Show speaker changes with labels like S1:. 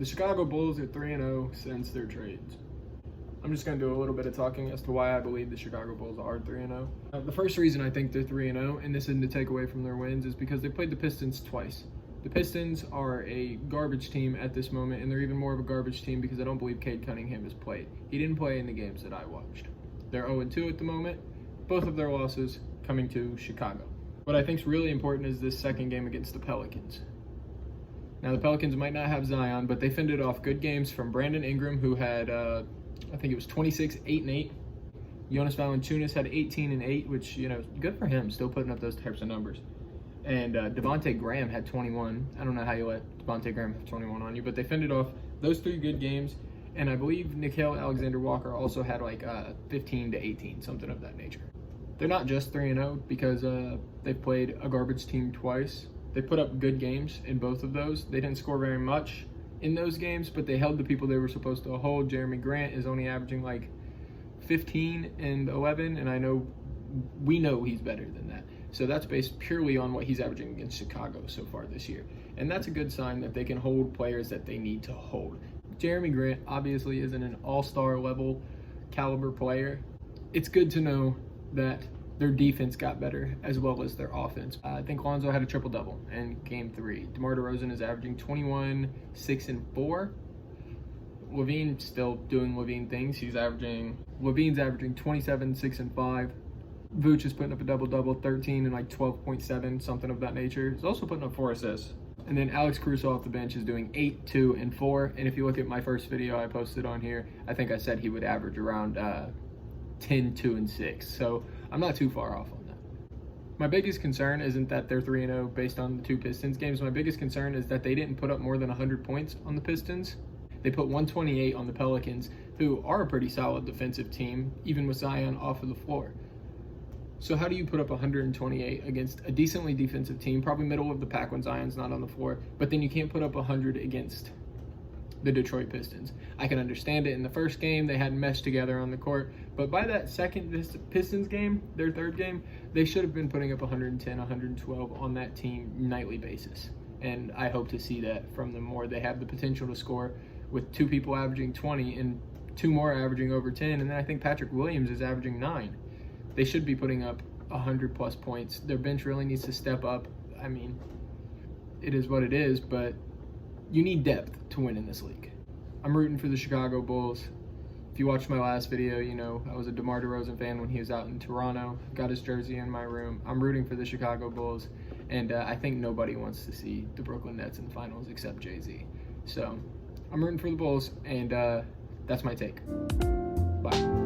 S1: The Chicago Bulls are 3-0 since their trades. I'm just going to do a little bit of talking as to why I believe the Chicago Bulls are 3-0. The first reason I think they're 3-0, and this isn't to take away from their wins, is because they played the Pistons twice. The Pistons are a garbage team at this moment, and they're even more of a garbage team because I don't believe Cade Cunningham has played. He didn't play in the games that I watched. They're 0-2 at the moment, both of their losses coming to Chicago. What I think is really important is this second game against the Pelicans. Now, the Pelicans might not have Zion, but they fended off good games from Brandon Ingram, who had, I think it was 26, 8 and 8. Jonas Valanciunas had 18 and 8, which, good for him, still putting up those types of numbers. And Devontae Graham had 21. I don't know how you let Devontae Graham have 21 on you, but they fended off those 3 good games. And I believe Nickeil Alexander-Walker also had 15 to 18, something of that nature. They're not just 3-0 because they've played a garbage team twice. They put up good games in both of those. They didn't score very much in those games, but they held the people they were supposed to hold. Jeremy Grant is only averaging 15 and 11, and we know he's better than that. So that's based purely on what he's averaging against Chicago so far this year. And that's a good sign that they can hold players that they need to hold. Jeremy Grant obviously isn't an all-star level caliber player. It's good to know that their defense got better as well as their offense. I think Lonzo had a triple-double in Game 3. Demar Derozan is averaging 21, 6, and 4. Lavine still doing Lavine things. Lavine's averaging 27, 6, and 5. Vooch is putting up a double-double, 13 and 12.7, something of that nature. He's also putting up 4 assists. And then Alex Caruso off the bench is doing 8, 2, and 4. And if you look at my first video I posted on here, I think I said he would average around 10, 2, and 6. So I'm not too far off on that. My biggest concern isn't that they're 3-0 based on the 2 Pistons games. My biggest concern is that they didn't put up more than 100 points on the Pistons. They put 128 on the Pelicans, who are a pretty solid defensive team, even with Zion off of the floor. So how do you put up 128 against a decently defensive team, probably middle of the pack when Zion's not on the floor, but then you can't put up 100 against the Detroit Pistons? I can understand it in the first game, they hadn't meshed together on the court, but by that second Pistons game, their third game, they should have been putting up 110, 112 on that team nightly basis. And I hope to see that from them more. They have the potential to score with 2 people averaging 20 and 2 more averaging over 10, and then I think Patrick Williams is averaging 9. They should be putting up 100 plus points. Their bench really needs to step up. I mean, it is what it is, but you need depth to win in this league. I'm rooting for the Chicago Bulls. If you watched my last video, I was a Demar Derozan fan when he was out in Toronto. Got his jersey in my room. I'm rooting for the Chicago Bulls, and I think nobody wants to see the Brooklyn Nets in the finals except Jay-Z. So I'm rooting for the Bulls, and that's my take. Bye.